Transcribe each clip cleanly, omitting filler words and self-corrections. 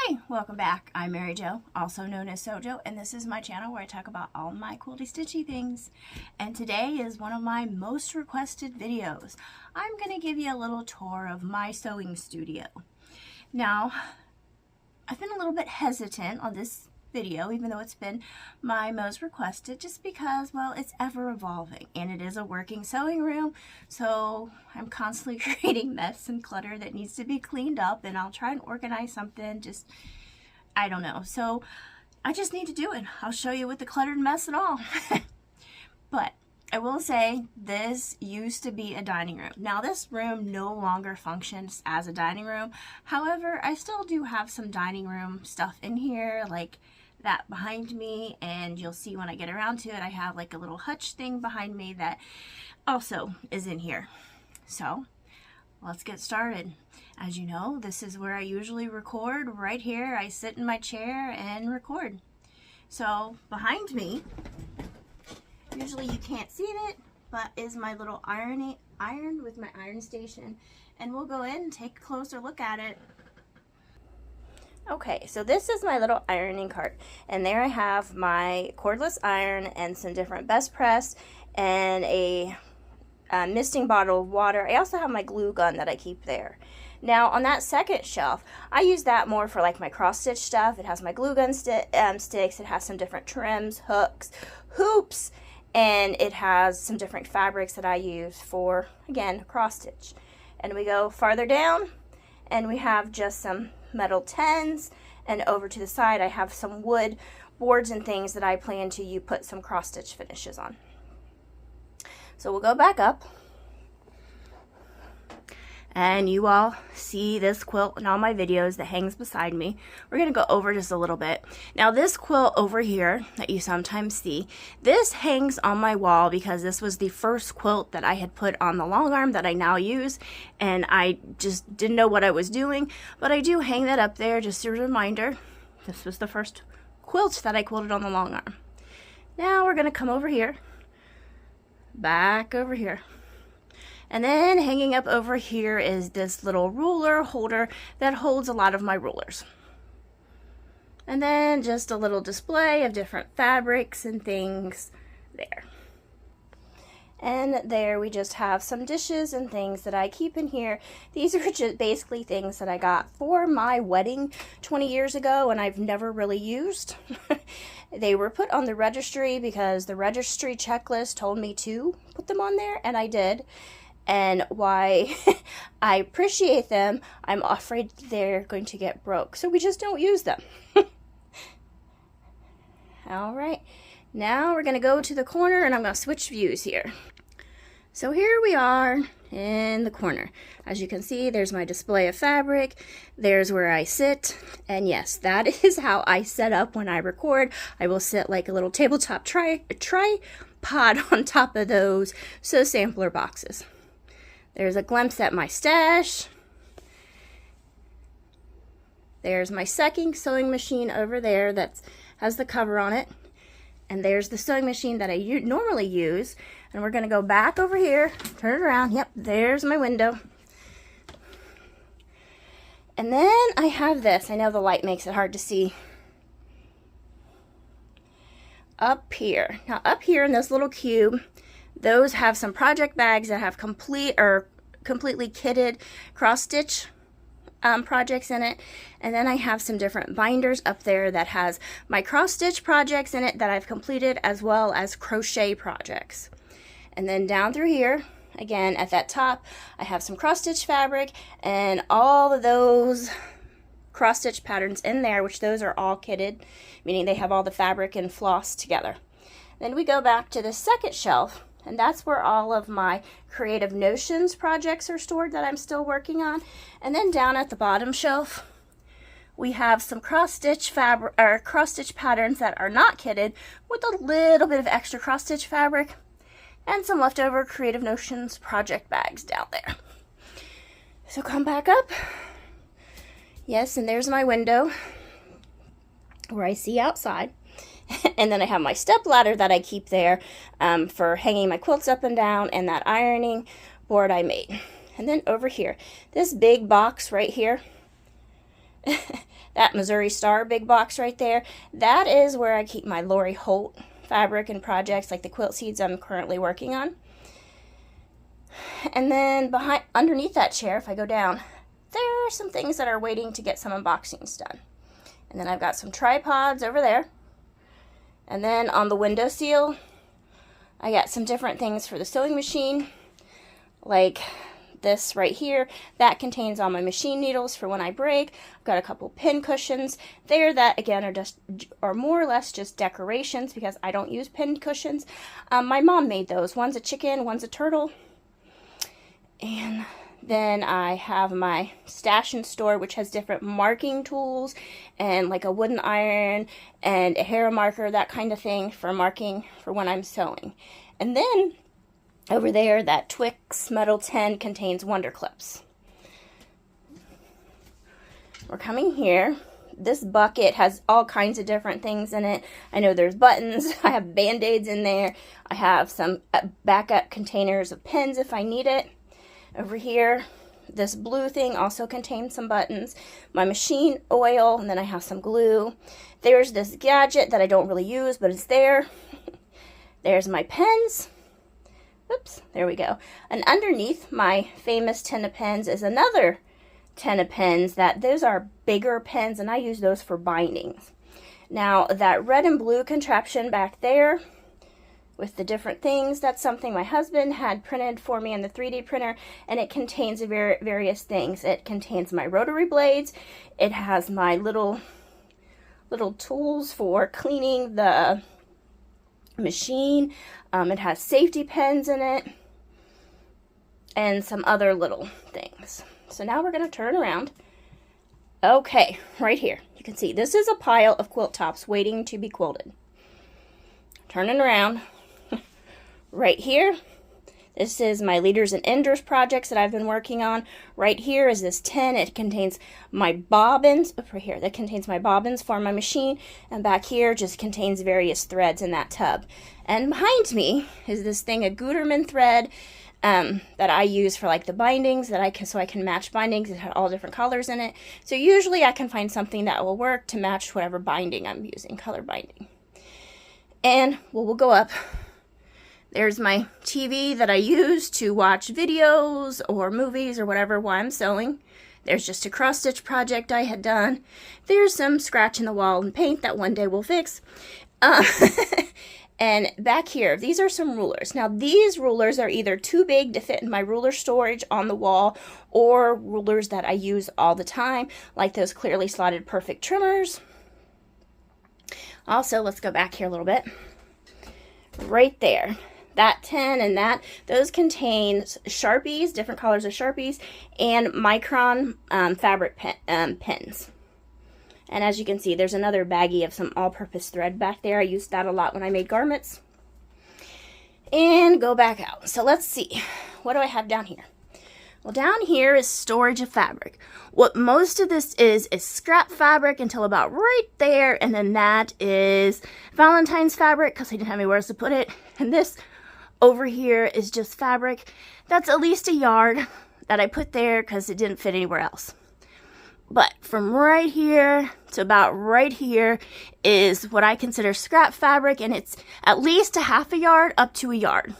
Hey, welcome back. I'm Mary Jo, also known as Sewjo, and this is my channel where I talk about all my quilty stitchy things. And today is one of my most requested videos. I'm going to give you a little tour of my sewing studio. Now, I've been a little bit hesitant on this video, even though it's been my most requested, just because, well, it's ever evolving and it is a working sewing room, so I'm constantly creating mess and clutter that needs to be cleaned up, and I'll try and organize something, just I don't know, so I just need to do it. I'll show you with the cluttered mess and all. But I will say this used to be a dining room. Now this room no longer functions as a dining room. However, I still do have some dining room stuff in here, like that behind me, and you'll see when I get around to it, I have like a little hutch thing behind me that also is in here. So let's get started. As you know, this is where I usually record. Right here, I sit in my chair and record. So behind me, usually you can't see it, but is my little iron with my iron station, and we'll go in and take a closer look at it. Okay, so this is my little ironing cart, and there I have my cordless iron and some different best press and a misting bottle of water. I also have my glue gun that I keep there. Now on that second shelf, I use that more for like my cross stitch stuff. It has my glue gun sticks, it has some different trims, hooks, hoops, and it has some different fabrics that I use for, again, cross stitch. And we go farther down and we have just some metal tens, and over to the side I have some wood boards and things that I plan to put some cross stitch finishes on. So we'll go back up, and you all see this quilt in all my videos that hangs beside me. We're going to go over just a little bit. Now this quilt over here that you sometimes see, this hangs on my wall because this was the first quilt that I had put on the long arm that I now use, and I just didn't know what I was doing, but I do hang that up there just as a reminder. This was the first quilt that I quilted on the long arm. Now we're going to come over here, back over here. And then hanging up over here is this little ruler holder that holds a lot of my rulers. And then just a little display of different fabrics and things there. And there we just have some dishes and things that I keep in here. These are just basically things that I got for my wedding 20 years ago and I've never really used. They were put on the registry because the registry checklist told me to put them on there, and I did. And why I appreciate them, I'm afraid they're going to get broke. So we just don't use them. All right, now we're gonna go to the corner and I'm gonna switch views here. So here we are in the corner. As you can see, there's my display of fabric. There's where I sit. And yes, that is how I set up when I record. I will sit like a little tabletop tripod on top of those sampler boxes. There's a glimpse at my stash. There's my second sewing machine over there that has the cover on it. And there's the sewing machine that I normally use. And we're going to go back over here, turn it around. Yep, there's my window. And then I have this. I know the light makes it hard to see. Up here. Now up here in this little cube, those have some project bags that have completely kitted cross stitch projects in it. And then I have some different binders up there that has my cross stitch projects in it that I've completed, as well as crochet projects. And then down through here, again at that top, I have some cross stitch fabric and all of those cross stitch patterns in there, which those are all kitted, meaning they have all the fabric and floss together. Then we go back to the second shelf, and that's where all of my Creative Notions projects are stored that I'm still working on. And then down at the bottom shelf, we have some cross stitch fabric or cross stitch patterns that are not kitted with a little bit of extra cross stitch fabric, and some leftover Creative Notions project bags down there. So come back up. Yes, and there's my window where I see outside. And then I have my step ladder that I keep there for hanging my quilts up and down, and that ironing board I made. And then over here, this big box right here, that Missouri Star big box right there, that is where I keep my Lori Holt fabric and projects like the quilt seeds I'm currently working on. And then underneath that chair, if I go down, there are some things that are waiting to get some unboxings done. And then I've got some tripods over there. And then on the windowsill, I got some different things for the sewing machine, like this right here. That contains all my machine needles for when I break. I've got a couple pin cushions there that again are more or less just decorations because I don't use pin cushions. My mom made those. One's a chicken, one's a turtle. And then I have my stash and store, which has different marking tools and like a wooden iron and a hair marker, that kind of thing for marking for when I'm sewing. And then over there, that Twix metal tin contains Wonder Clips. We're coming here. This bucket has all kinds of different things in it. I know there's buttons. I have Band-Aids in there. I have some backup containers of pins if I need it. Over here, this blue thing also contains some buttons, my machine oil, and then I have some glue. There's this gadget that I don't really use, but it's there. There's my pens. Oops, there we go. And underneath my famous tin of pens is another tin of pens those are bigger pens, and I use those for bindings. Now, that red and blue contraption back there with the different things, that's something my husband had printed for me in the 3D printer, and it contains various things. It contains my rotary blades. It has my little tools for cleaning the machine. It has safety pins in it and some other little things. So now we're going to turn around. Okay, right here, you can see this is a pile of quilt tops waiting to be quilted. Turning around. Right here, this is my leaders and enders projects that I've been working on. Right here is this tin. It contains my bobbins. Over here, that contains my bobbins for my machine. And back here just contains various threads in that tub. And behind me is this thing, a Gutermann thread that I use for like the bindings so I can match bindings. It had all different colors in it. So usually I can find something that will work to match whatever binding I'm using, color binding. And we'll go up. There's my TV that I use to watch videos or movies or whatever while I'm sewing. There's just a cross-stitch project I had done. There's some scratch in the wall and paint that one day we'll fix. And back here, these are some rulers. Now, these rulers are either too big to fit in my ruler storage on the wall or rulers that I use all the time, like those clearly slotted perfect trimmers. Also, let's go back here a little bit. Right there. That tin and those contain Sharpies, different colors of Sharpies, and Micron fabric pins. And as you can see, there's another baggie of some all-purpose thread back there. I used that a lot when I made garments. And go back out. So let's see. What do I have down here? Well, down here is storage of fabric. What most of this is scrap fabric until about right there, and then that is Valentine's fabric because I didn't have anywhere else to put it. And this over here is just fabric that's at least a yard that I put there because it didn't fit anywhere else. But from right here to about right here is what I consider scrap fabric, and it's at least a half a yard up to a yard.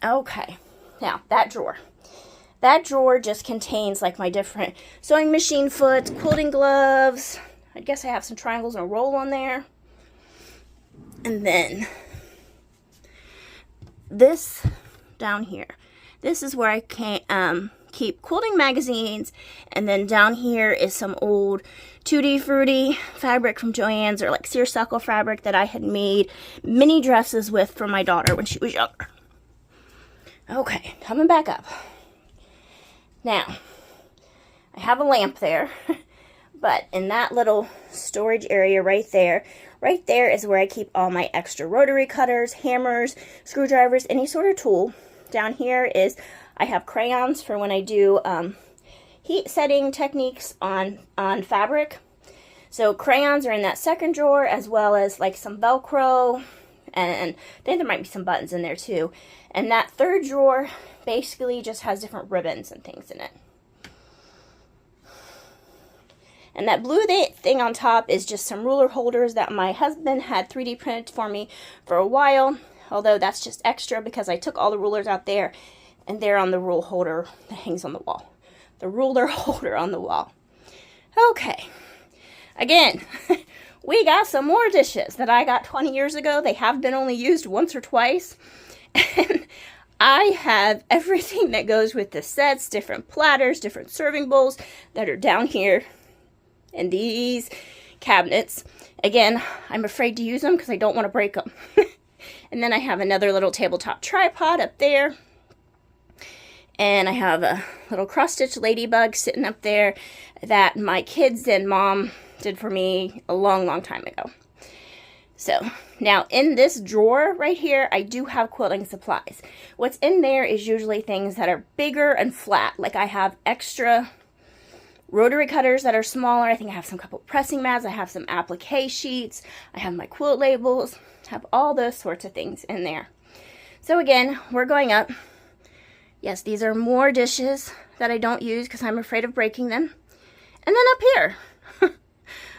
Okay, now that drawer just contains like my different sewing machine foots, quilting gloves. I guess I have some triangles and a roll on there. And then this down here, this is where I can keep quilting magazines. And then down here is some old Tutti Frutti fabric from Joann's, or like seersucker fabric that I had made mini dresses with for my daughter when she was younger. Okay, coming back up. Now, I have a lamp there, but in that little storage area right there is where I keep all my extra rotary cutters, hammers, screwdrivers, any sort of tool. Down here is, I have crayons for when I do heat setting techniques on fabric. So crayons are in that second drawer, as well as like some Velcro, and I think there might be some buttons in there too. And that third drawer basically just has different ribbons and things in it. And that blue thing on top is just some ruler holders that my husband had 3D printed for me for a while. Although that's just extra because I took all the rulers out there and they're on the rule holder that hangs on the wall. The ruler holder on the wall. Okay. Again, we got some more dishes that I got 20 years ago. They have been only used once or twice. And I have everything that goes with the sets, different platters, different serving bowls that are down here in these cabinets. Again, I'm afraid to use them because I don't want to break them. And then I have another little tabletop tripod up there. And I have a little cross-stitch ladybug sitting up there that my kids and mom did for me a long, long time ago. So, now in this drawer right here, I do have quilting supplies. What's in there is usually things that are bigger and flat. Like I have extra rotary cutters that are smaller. I think I have some couple pressing mats. I have some applique sheets. I have my quilt labels. I have all those sorts of things in there. So again, we're going up. Yes, these are more dishes that I don't use because I'm afraid of breaking them. And then up here,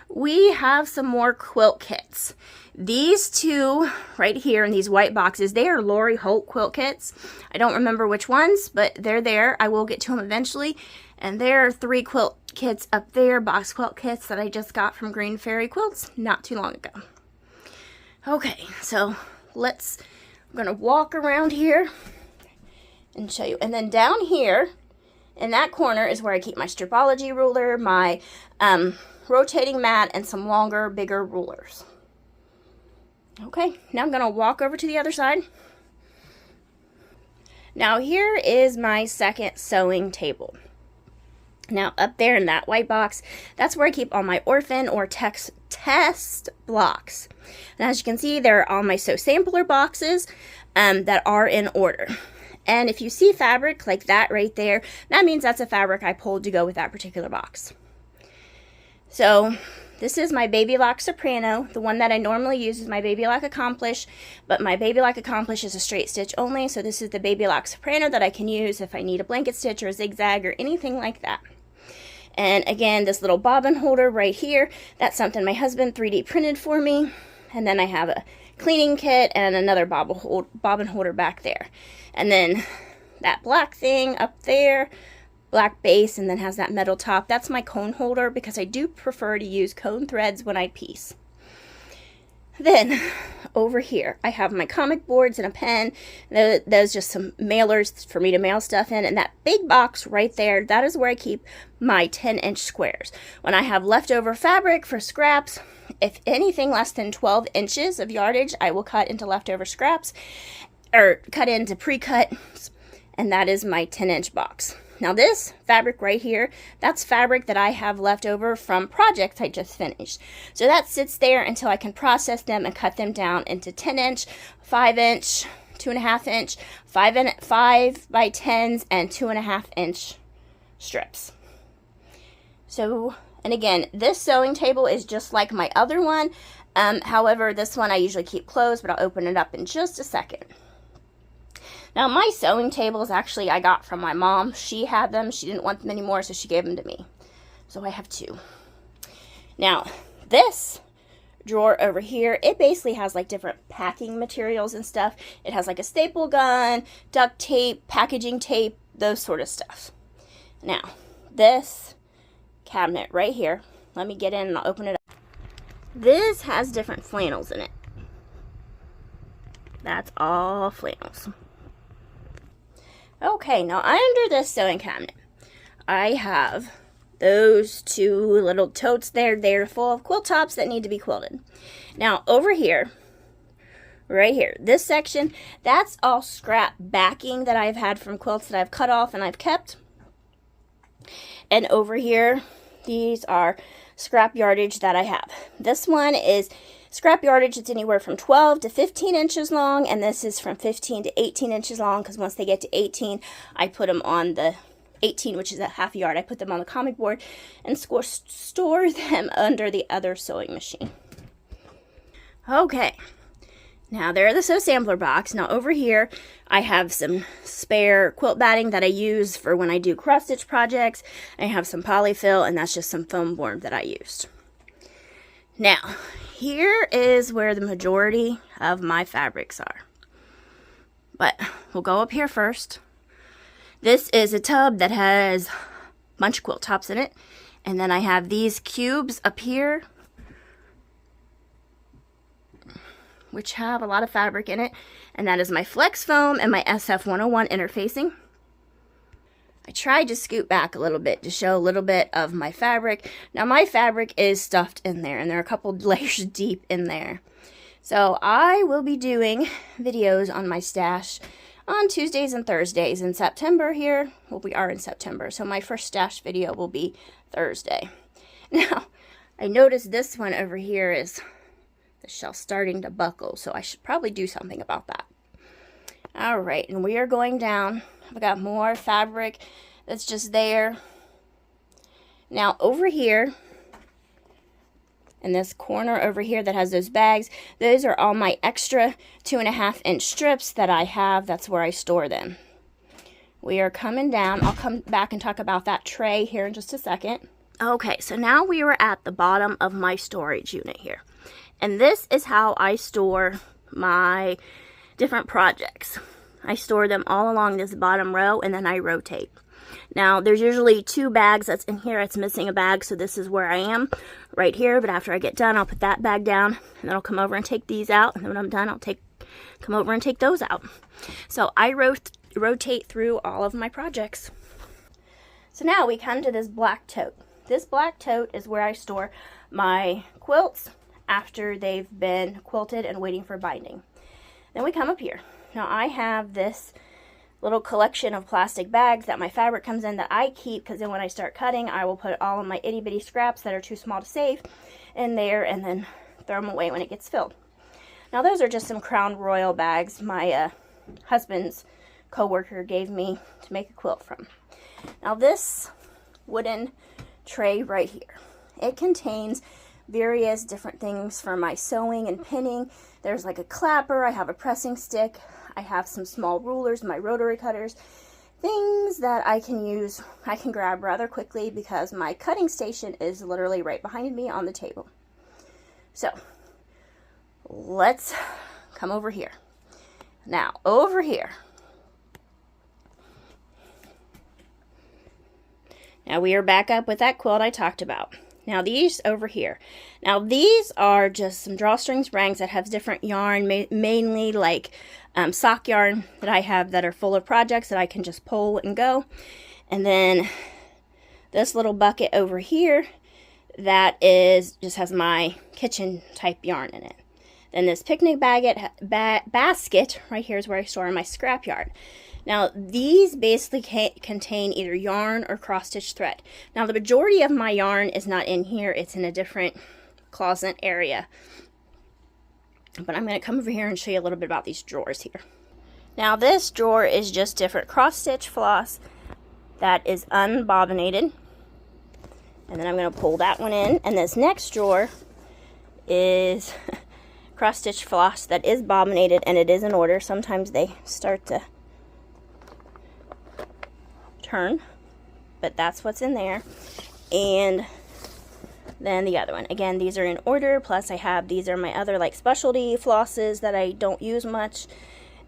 we have some more quilt kits. These two right here in these white boxes, they are Lori Holt quilt kits. I don't remember which ones, but they're there. I will get to them eventually. And there are 3 quilt kits up there, box quilt kits that I just got from Green Fairy Quilts not too long ago. Okay, so I'm going to walk around here and show you. And then down here in that corner is where I keep my stripology ruler, my rotating mat, and some longer, bigger rulers. Okay, now I'm going to walk over to the other side. Now here is my second sewing table. Now up there in that white box, that's where I keep all my orphan or test blocks. And as you can see, there are all my sew sampler boxes that are in order. And if you see fabric like that right there, that means that's a fabric I pulled to go with that particular box. So this is my Baby Lock Soprano. The one that I normally use is my Baby Lock Accomplish, but my Baby Lock Accomplish is a straight stitch only, so this is the Baby Lock Soprano that I can use if I need a blanket stitch or a zigzag or anything like that. And again, this little bobbin holder right here, that's something my husband 3D printed for me. And then I have a cleaning kit and another bobbin holder back there. And then that black thing up there, black base, and then has that metal top. That's my cone holder because I do prefer to use cone threads when I piece. Then over here, I have my comic boards and a pen. Those just some mailers for me to mail stuff in. And that big box right there, that is where I keep my 10-inch squares. When I have leftover fabric for scraps, if anything less than 12 inches of yardage, I will cut into leftover scraps or cut into pre-cuts. And that is my 10-inch box. Now this fabric right here, that's fabric that I have left over from projects I just finished. So that sits there until I can process them and cut them down into 10-inch, 5-inch, 2.5-inch, 5 by 10s, and 2.5-inch strips. So, and again, this sewing table is just like my other one. However, this one I usually keep closed, but I'll open it up in just a second. Now, my sewing tables, actually, I got from my mom. She had them. She didn't want them anymore, so she gave them to me. So I have 2. Now, this drawer over here, it basically has, like, different packing materials and stuff. It has, like, a staple gun, duct tape, packaging tape, those sort of stuff. Now, this cabinet right here, let me get in and I'll open it up. This has different flannels in it. That's all flannels. Okay, now under this sewing cabinet, I have those 2 little totes there. They're full of quilt tops that need to be quilted. Now, over here, right here, this section, that's all scrap backing that I've had from quilts that I've cut off and I've kept. And over here, these are scrap yardage that I have. This one is scrap yardage. It's anywhere from 12 to 15 inches long, and this is from 15 to 18 inches long, because once they get to 18, I put them on the 18, which is a half yard. I put them on the comic board and store them under the other sewing machine. Okay, Now there are the Sew Sampler box. Now over here I have some spare quilt batting that I use for when I do cross stitch projects. I have some polyfill, and that's just some foam board that I used. Now here is where the majority of my fabrics are. But we'll go up here first. This is a tub that has a bunch of quilt tops in it. And then I have these cubes up here, which have a lot of fabric in it. And that is my flex foam and my SF101 interfacing. I tried to scoot back a little bit to show a little bit of my fabric. Now my fabric is stuffed in there, and there are a couple layers deep in there. So I will be doing videos on my stash on Tuesdays and Thursdays in September here. Well, we are in September, so my first stash video will be Thursday. Now, I noticed this one over here is the shelf starting to buckle, so I should probably do something about that. All right, and we are going down. I've got more fabric that's just there. Now, over here, in this corner over here that has those bags, those are all my extra 2.5-inch strips that I have. That's where I store them. We are coming down. I'll come back and talk about that tray here in just a second. Okay, so now we are at the bottom of my storage unit here. And this is how I store my different projects. I store them all along this bottom row, and then I rotate. Now, there's usually 2 bags that's in here. It's missing a bag, so this is where I am, right here. But after I get done, I'll put that bag down, and then I'll come over and take these out. And then when I'm done, I'll come over and take those out. So I rotate through all of my projects. So now we come to this black tote. This black tote is where I store my quilts after they've been quilted and waiting for binding. Then we come up here. Now I have this little collection of plastic bags that my fabric comes in that I keep, because then when I start cutting, I will put all of my itty bitty scraps that are too small to save in there and then throw them away when it gets filled. Now those are just some Crown Royal bags my husband's co-worker gave me to make a quilt from. Now this wooden tray right here, it contains various different things for my sewing and pinning. There's like a clapper, I have a pressing stick, I have some small rulers, my rotary cutters, things that I can use, I can grab rather quickly because my cutting station is literally right behind me on the table. So, let's come over here. Now, over here. Now we are back up with that quilt I talked about. Now these over here. Now these are just some drawstring springs that have different yarn, mainly like sock yarn that I have that are full of projects that I can just pull and go. And then this little bucket over here that just has my kitchen type yarn in it. Then this picnic basket right here is where I store my scrap yarn. Now, these basically contain either yarn or cross-stitch thread. Now, the majority of my yarn is not in here. It's in a different closet area. But I'm going to come over here and show you a little bit about these drawers here. Now, this drawer is just different cross-stitch floss that is unbobbinated. And then I'm going to pull that one in. And this next drawer is cross-stitch floss that is bobbinated, and it is in order. Sometimes they start to turn, but that's what's in there. And then the other one, again, these are in order, plus I have, these are my other like specialty flosses that I don't use much,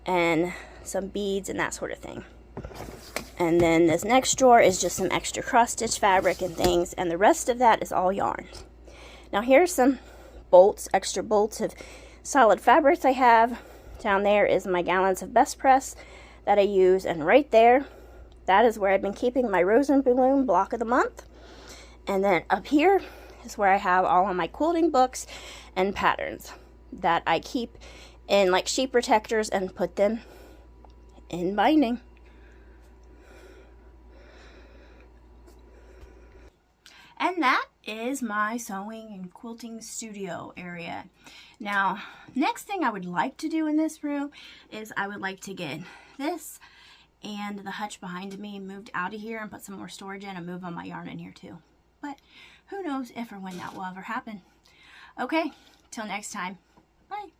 and some beads and that sort of thing. And then this next drawer is just some extra cross stitch fabric and things, and the rest of that is all yarn. Now here's some bolts, extra bolts of solid fabrics I have. Down there is my gallons of Best Press that I use, and right there, that is where I've been keeping my Rose and Bloom block of the month. And then up here is where I have all of my quilting books and patterns that I keep in like sheet protectors and put them in binding. And that is my sewing and quilting studio area. Now, next thing I would like to do in this room is I would like to get this and the hutch behind me moved out of here and put some more storage in and move on my yarn in here too. But who knows if or when that will ever happen. Okay, till next time. Bye.